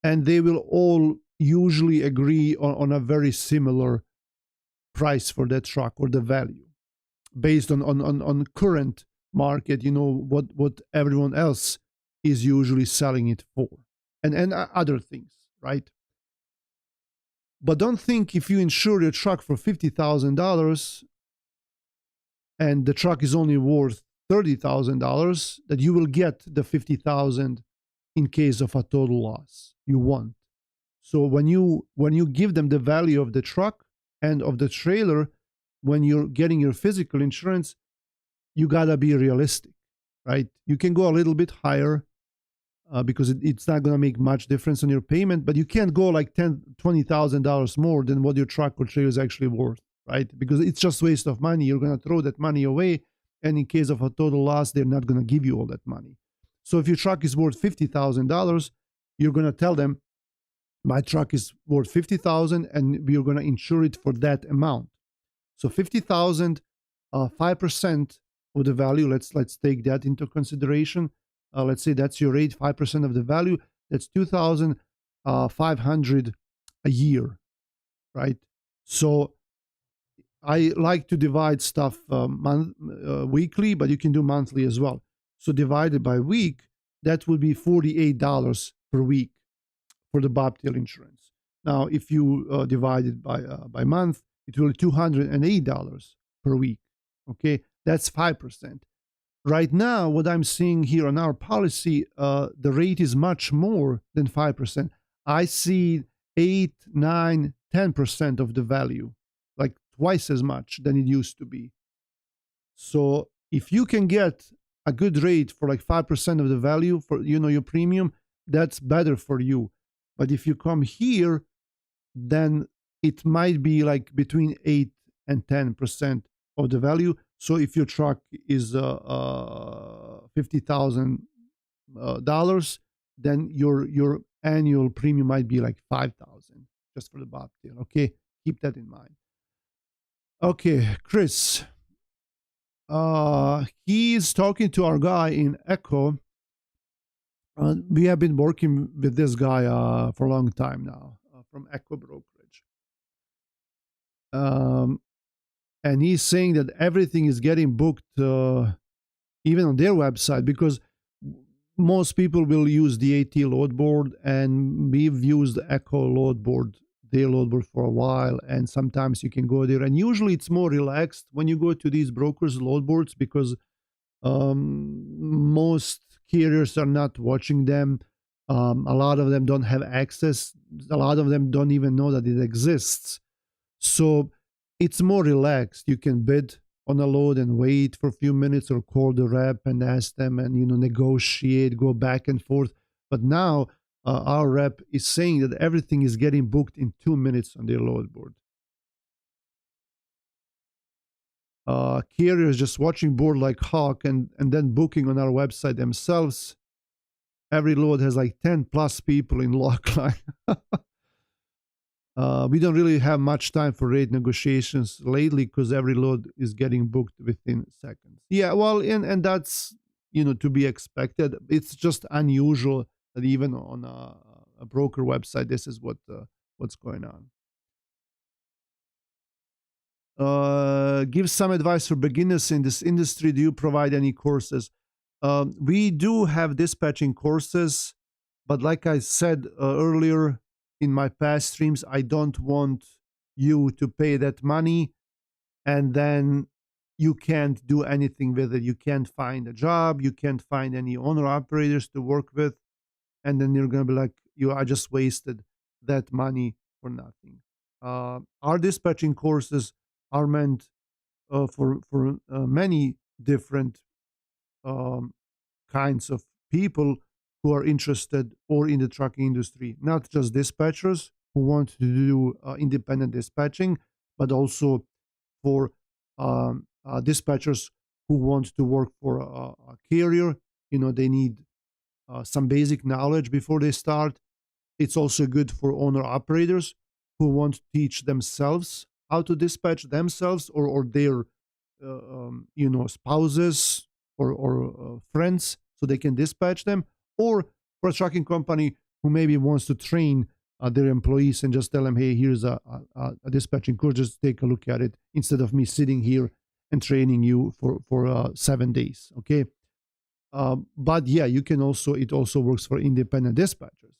And they will all usually agree on a very similar price for that truck or the value based on current market, what everyone else is usually selling it for, and other things, right? But don't think if you insure your truck for $50,000 and the truck is only worth $30,000 that you will get the 50,000 in case of a total loss. You won't. So when you give them the value of the truck and of the trailer, when you're getting your physical insurance, you gotta be realistic, right? You can go a little bit higher because it's not gonna make much difference on your payment, but you can't go like $20,000 more than what your truck or trailer is actually worth, right? Because it's just waste of money. You're gonna throw that money away, and in case of a total loss, they're not gonna give you all that money. So if your truck is worth $50,000, you're gonna tell them, my truck is worth $50,000, and we're gonna insure it for that amount. So 50,000, 5% of the value. Let's take that into consideration. Let's say that's your rate, 5% of the value. That's 2,500 a year, right? So I like to divide stuff weekly, but you can do monthly as well. So divided by week, that would be $48 per week for the Bobtail insurance. Now, if you divide it by month, it will be $208 per week. Okay, that's 5%. Right now, what I'm seeing here on our policy, the rate is much more than 5%. I see 8, 9, 10% of the value, like twice as much than it used to be. So if you can get a good rate for like 5% of the value for your premium, that's better for you. But if you come here, then it might be like between 8 and 10% of the value. So if your truck is $50,000, then your annual premium might be like $5,000 just for the Bobtail. Okay, keep that in mind. Okay, Chris. He's talking to our guy in Echo. We have been working with this guy for a long time now from Echo Brokerage. And he's saying that everything is getting booked even on their website, because most people will use the AT load board, and we've used Echo load board, their load board, for a while, and sometimes you can go there, and usually it's more relaxed when you go to these brokers load boards, because most carriers are not watching them. A lot of them don't have access. A lot of them don't even know that it exists. So it's more relaxed. You can bid on a load and wait for a few minutes, or call the rep and ask them and negotiate, go back and forth. But now our rep is saying that everything is getting booked in 2 minutes on their load board. Carriers just watching board like hawk and then booking on our website themselves. Every load has like 10 plus people in lock line. We don't really have much time for rate negotiations lately, because every load is getting booked within seconds. Yeah, well, and that's to be expected. It's just unusual that even on a broker website, this is what's going on. Give some advice for beginners in this industry. Do you provide any courses? We do have dispatching courses, but like I said earlier in my past streams, I don't want you to pay that money and then you can't do anything with it. You can't find a job, you can't find any owner operators to work with, and then you're gonna be like, I just wasted that money for nothing. Our dispatching courses are meant for many different kinds of people who are interested or in the trucking industry, not just dispatchers who want to do independent dispatching, but also for dispatchers who want to work for a carrier. They need some basic knowledge before they start. It's also good for owner operators who want to teach themselves how to dispatch themselves, or their spouses or friends, so they can dispatch them, or for a trucking company who maybe wants to train their employees and just tell them, hey, here's a dispatching course, just take a look at it instead of me sitting here and training you for 7 days. Okay. But yeah, you can also, it also works for independent dispatchers.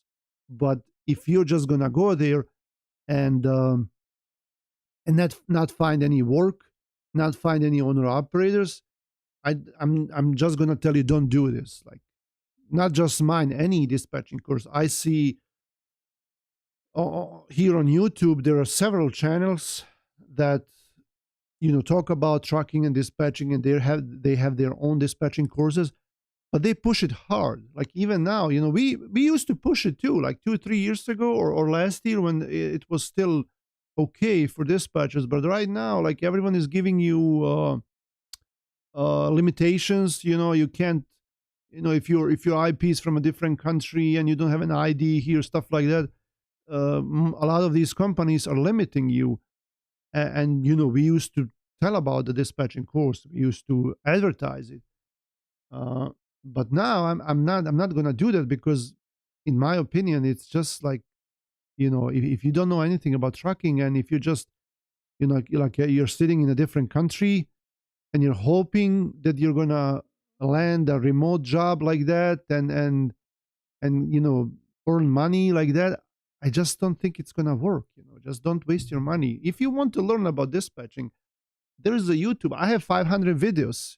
But if you're just gonna go there and not find any work, not find any owner operators, I'm just gonna tell you, don't do this. Like, not just mine, any dispatching course. I see here on YouTube there are several channels that talk about trucking and dispatching, and they have their own dispatching courses, but they push it hard. Like, even now, we used to push it too, like 2 or 3 years ago, or last year, when it was still okay for dispatchers. But right now, like, everyone is giving you limitations. You can't, if your IP is from a different country and you don't have an ID here, stuff like that. A lot of these companies are limiting you, and we used to tell about the dispatching course. We used to advertise it. Uh, but now I'm not gonna do that, because, in my opinion, it's just like, if you don't know anything about trucking, and if you just, you're sitting in a different country and you're hoping that you're gonna land a remote job like that, and earn money like that, I just don't think it's gonna work. Just don't waste your money. If you want to learn about dispatching, there's a YouTube. I have 500 videos.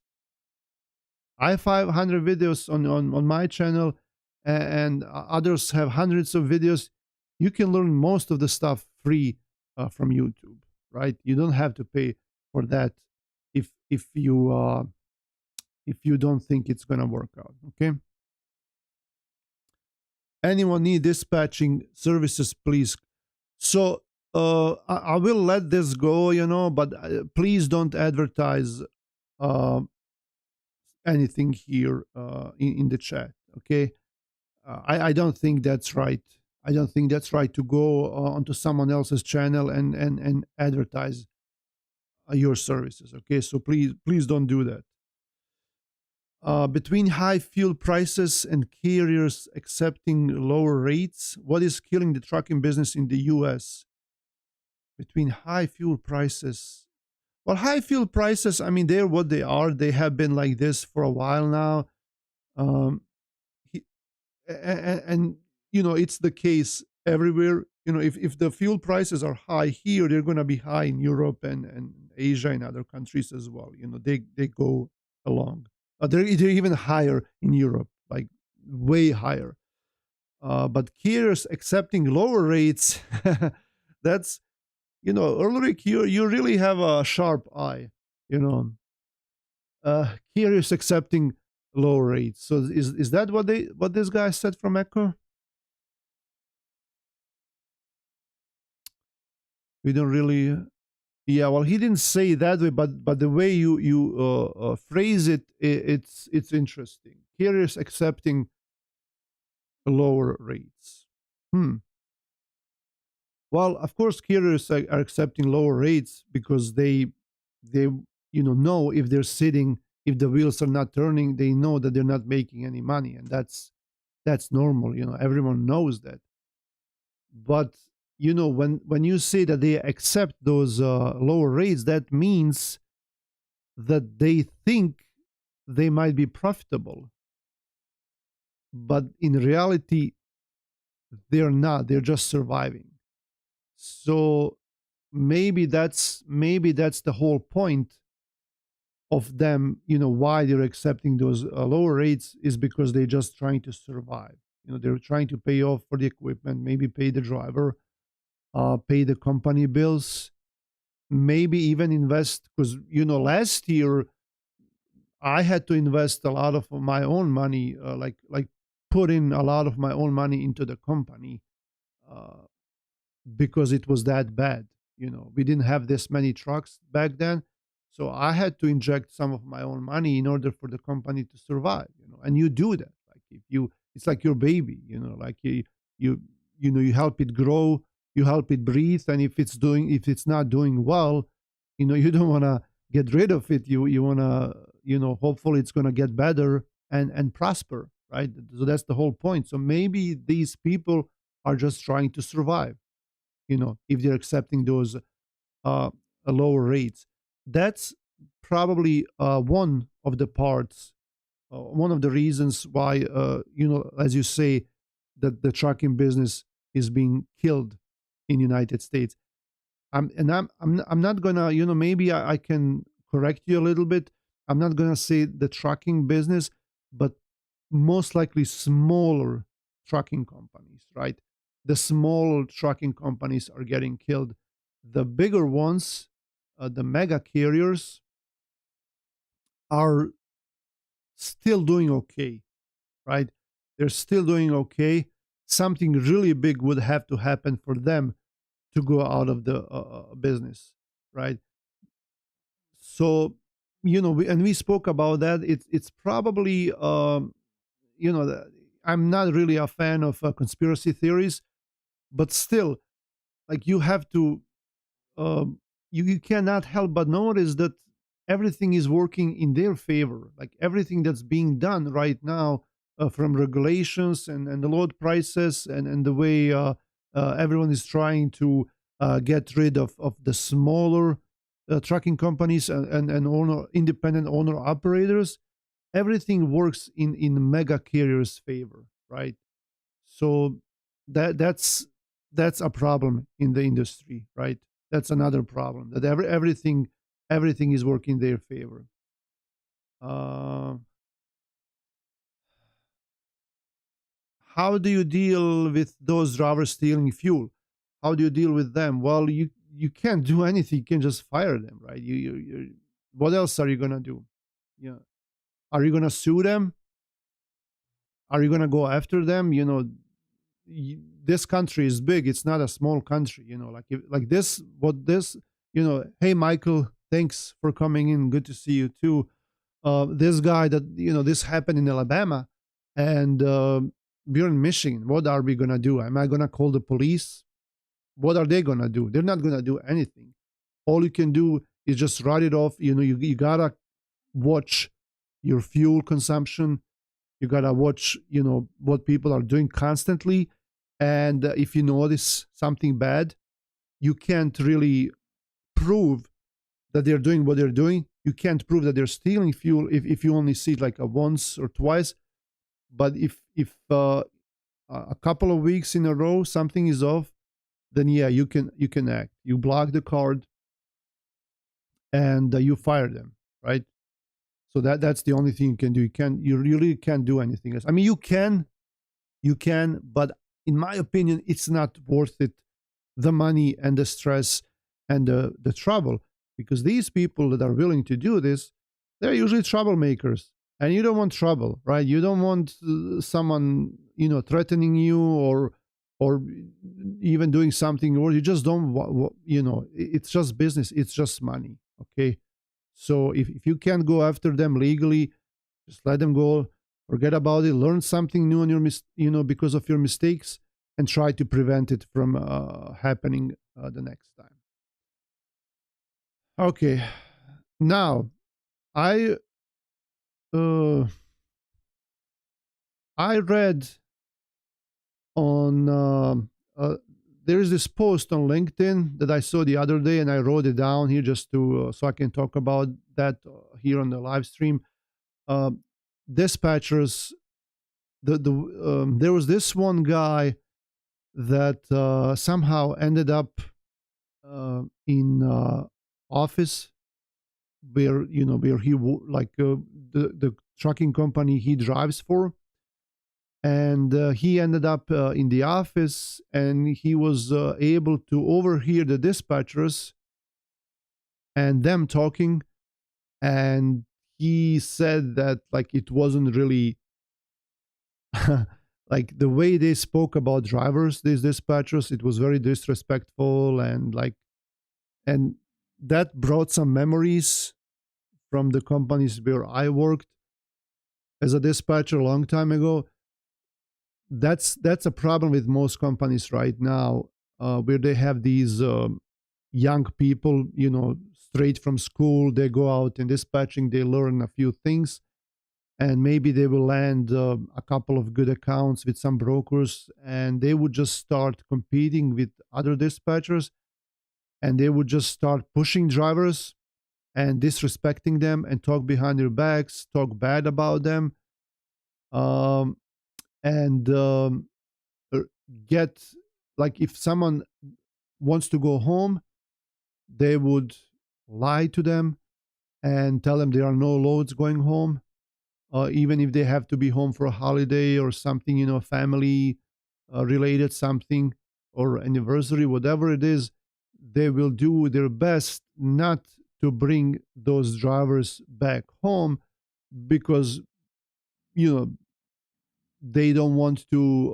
I have 500 videos on my channel, and others have hundreds of videos. You can learn most of the stuff free from YouTube, right? You don't have to pay for that if you don't think it's gonna work out. Okay. Anyone need dispatching services, please? So I will let this go, but please don't advertise uh, anything here in the chat. Okay. I don't think that's right. I don't think that's right to go onto someone else's channel and advertise your services. Okay. So please don't do that. Between high fuel prices and carriers accepting lower rates, what is killing the trucking business in the US? Between high fuel prices. Well, high fuel prices, I mean, they're what they are. They have been like this for a while now. Um, and it's the case everywhere. If the fuel prices are high here, they're going to be high in Europe and Asia and other countries as well. They go along. They're even higher in Europe, like way higher. But carriers accepting lower rates, that's, Ulrich, you really have a sharp eye. Carriers accepting lower rates. So is that what this guy said from Echo? We don't really. Yeah, well, he didn't say it that way, but the way you phrase it, it's interesting. Carriers accepting lower rates. Well, of course, carriers are accepting lower rates because they know if they're sitting, if the wheels are not turning, they know that they're not making any money, and that's normal. Everyone knows that. But when you say that they accept those lower rates, that means that they think they might be profitable, but in reality they're not. They're just surviving. So maybe that's the whole point of them. Why they're accepting those lower rates is because they're just trying to survive. They're trying to pay off for the equipment, maybe pay the driver, pay the company bills, maybe even invest. Because last year I had to invest a lot of my own money, like put in a lot of my own money into the company, because it was that bad. We didn't have this many trucks back then, so I had to inject some of my own money in order for the company to survive. And you do that, like, if you, it's like your baby. Like you help it grow, you help it breathe, and if it's not doing well, you don't want to get rid of it. You want to, hopefully it's going to get better, and prosper, right? So that's the whole point. So maybe these people are just trying to survive, if they're accepting those uh, lower rates. That's probably one of the parts, one of the reasons why, as you say, that the trucking business is being killed in United States. I'm not gonna, maybe I can correct you a little bit. I'm not gonna say the trucking business, but most likely smaller trucking companies, right? The small trucking companies are getting killed. The bigger ones, the mega carriers, are still doing okay, right? They're still doing okay. Something really big would have to happen for them to go out of the business, right? So, we spoke about that. It's probably, I'm not really a fan of conspiracy theories, but still, like, you have to, you cannot help but notice that everything is working in their favor. Like, everything that's being done right now, from regulations and the load prices, and the way everyone is trying to get rid of the smaller trucking companies, and independent owner operators. Everything works in mega carriers' favor, right? So that's a problem in the industry, right? That's another problem, that everything is working in their favor. Uh, how do you deal with those drivers stealing fuel? How do you deal with them? Well, you can't do anything. You can just fire them, right? What else are you gonna do? Yeah, are you gonna sue them? Are you gonna go after them? This country is big. It's not a small country. Like, like this, what this, Hey, Michael, thanks for coming in. Good to see you too. This guy, that, this happened in Alabama, and we're in Michigan. What are we gonna do? Am I gonna call the police? What are they gonna do? They're not gonna do anything. All you can do is just write it off. You gotta watch your fuel consumption. You gotta watch, what people are doing constantly. And if you notice something bad, you can't really prove that they're doing what they're doing. You can't prove that they're stealing fuel if you only see it like a once or twice. But if a couple of weeks in a row something is off, then yeah, you can act. You block the card, and you fire them, right? So that's the only thing you can do. You really can't do anything else. I mean, you can, but in my opinion, it's not worth it. The money and the stress and the trouble, because these people that are willing to do this, they're usually troublemakers, and you don't want trouble, right? You don't want someone, threatening you, or even doing something, or you just don't it's just business, it's just money. Okay, so if you can't go after them legally, just let them go. Forget about it. Learn something new on because of your mistakes, and try to prevent it from happening the next time. Okay. Now, I uh, I read on there is this post on LinkedIn that I saw the other day, and I wrote it down here just to so I can talk about that here on the live stream. Uh, Dispatchers, there was this one guy that somehow ended up in office where like the trucking company he drives for, and he ended up in the office, and he was able to overhear the dispatchers and them talking. And he said that, like, it wasn't really like the way they spoke about drivers, these dispatchers, it was very disrespectful, and like, and that brought some memories from the companies where I worked as a dispatcher a long time ago. That's a problem with most companies right now, where they have these young people, straight from school. They go out in dispatching, they learn a few things, and maybe they will land a couple of good accounts with some brokers, and they would just start competing with other dispatchers, and they would just start pushing drivers and disrespecting them and talk behind their backs, talk bad about them, um, and uh, get, like, if someone wants to go home, they would lie to them and tell them there are no loads going home, even if they have to be home for a holiday or something, family related something, or anniversary, whatever it is. They will do their best not to bring those drivers back home, because you know they don't want to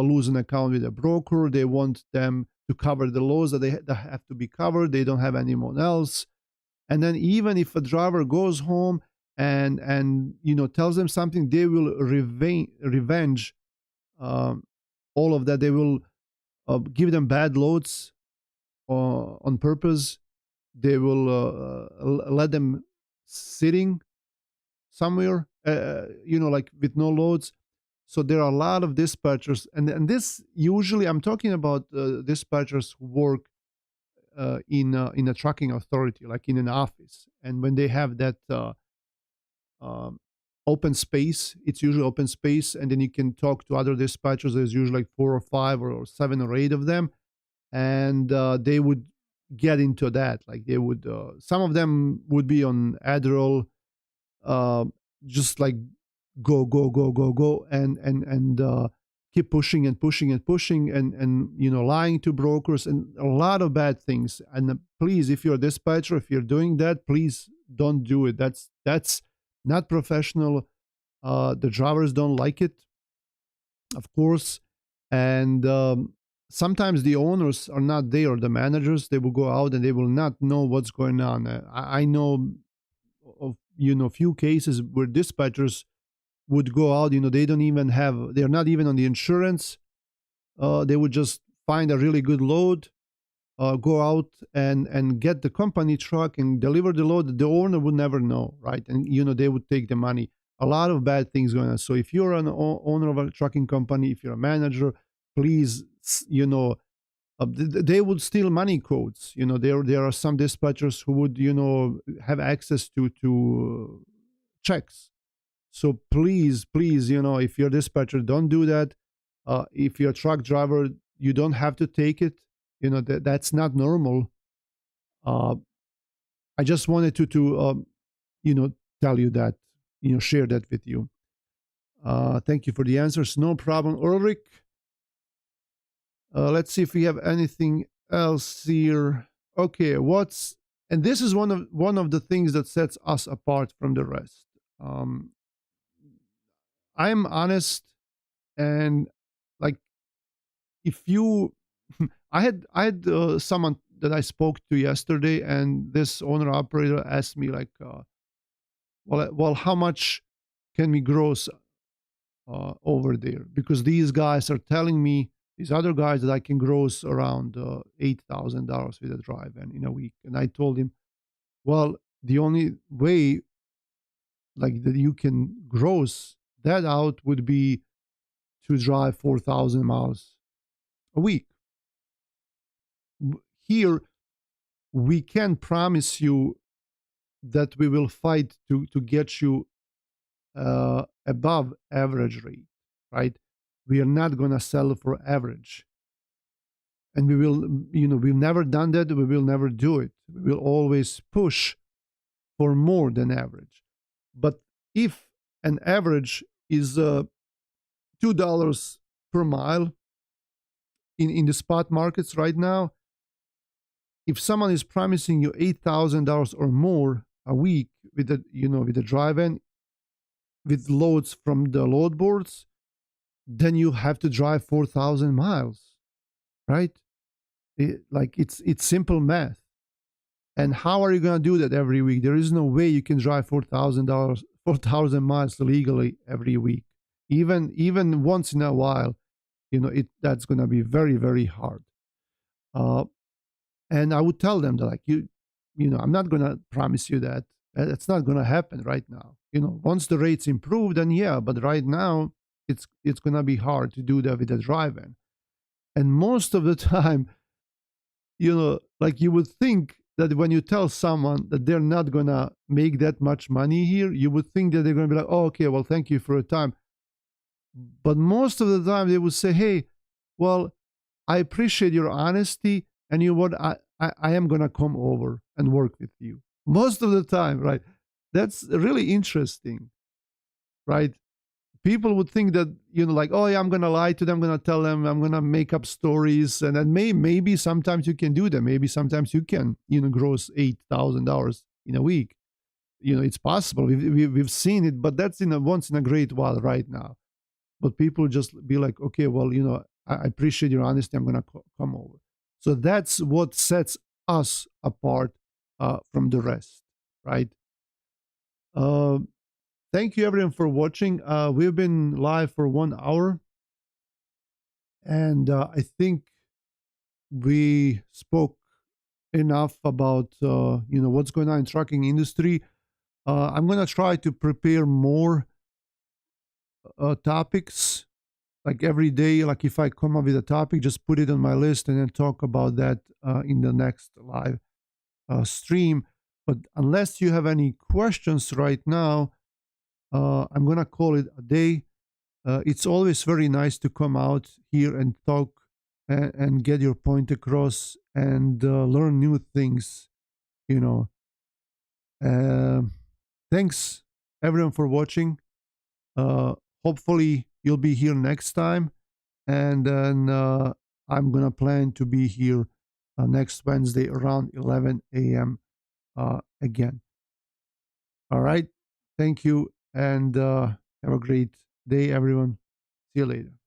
lose an account with a broker. They want them to cover the loss that have to be covered. They don't have anyone else. And then even if a driver goes home and tells them something, they will revenge um, all of that. They will give them bad loads on purpose. They will let them sitting somewhere, like with no loads. So there are a lot of dispatchers, and this usually I'm talking about dispatchers who work in a trucking authority, like in an office, and when they have that um, open space, it's usually open space, and then you can talk to other dispatchers. There's usually like four or five or seven or eight of them, and they would get into that. Like they would, some of them would be on Adderall, uh, just like go go go go go, and keep pushing and pushing and pushing, and lying to brokers and a lot of bad things. And please, if you're a dispatcher, if you're doing that, please don't do it. That's not professional. The drivers don't like it, of course. And sometimes the owners are not there, or the managers. They will go out and they will not know what's going on. I know of few cases where dispatchers would go out. They don't even have. They're not even on the insurance. They would just find a really good load, go out and get the company truck and deliver the load. The owner would never know, right? And they would take the money. A lot of bad things going on. So if you're an owner of a trucking company, if you're a manager, please, they would steal money codes. There are some dispatchers who would have access to checks. So please, if you're a dispatcher, don't do that. If you're a truck driver, you don't have to take it. That's not normal. uh, I just wanted to you know tell you that, share that with you. Thank you for the answers. No problem, Ulrich. Let's see if we have anything else here. Okay, and this is one of the things that sets us apart from the rest. um, I'm honest, and, like, if you I had someone that I spoke to yesterday, and this owner operator asked me, like, well, how much can we gross over there? Because these guys are telling me, these other guys, that I can gross around $8,000 with a drive and in a week. And I told him, well, the only way, like, that you can gross that out would be to drive 4,000 miles a week. Here, we can promise you that we will fight to get you above average rate, right? We are not going to sell for average. And we've never done that. We will never do it. We will always push for more than average. But if an average is $2 per mile in the spot markets right now, if someone is promising you $8,000 or more a week with a drive-in, with loads from the load boards, then you have to drive 4,000 miles, right? It's simple math. And how are you going to do that every week? There is no way you can drive $4,000 miles legally every week. Even once in a while, that's going to be very, very hard. And I would tell them that, like, I'm not going to promise you that. It's not going to happen right now. Once the rates improve, then yeah. But right now, it's going to be hard to do that with a drive-in. And most of the time, like you would think that when you tell someone that they're not going to make that much money here, you would think that they're going to be like, oh, okay, well, thank you for your time. But most of the time, they would say, hey, well, I appreciate your honesty. And you know what? I am going to come over and work with you. Most of the time, right? That's really interesting, right? People would think that, like, oh, yeah, I'm going to lie to them. I'm going to tell them. I'm going to make up stories. And then maybe sometimes you can do that. Maybe sometimes you can, gross $8,000 in a week. It's possible. We've seen it, but that's once in a great while right now. But people just be like, okay, well, I appreciate your honesty. I'm going to come over. So that's what sets us apart from the rest, right? Uh, Thank you, everyone, for watching. We've been live for 1 hour, and I think we spoke enough about what's going on in trucking industry. I'm going to try to prepare more topics like every day. Like if I come up with a topic, just put it on my list and then talk about that in the next live stream. But unless you have any questions right now, I'm going to call it a day. It's always very nice to come out here and talk and get your point across and learn new things, you know. Thanks, everyone, for watching. Hopefully, you'll be here next time. And then I'm going to plan to be here next Wednesday around 11 a.m. Again. All right. Thank you. And have a great day, everyone. See you later.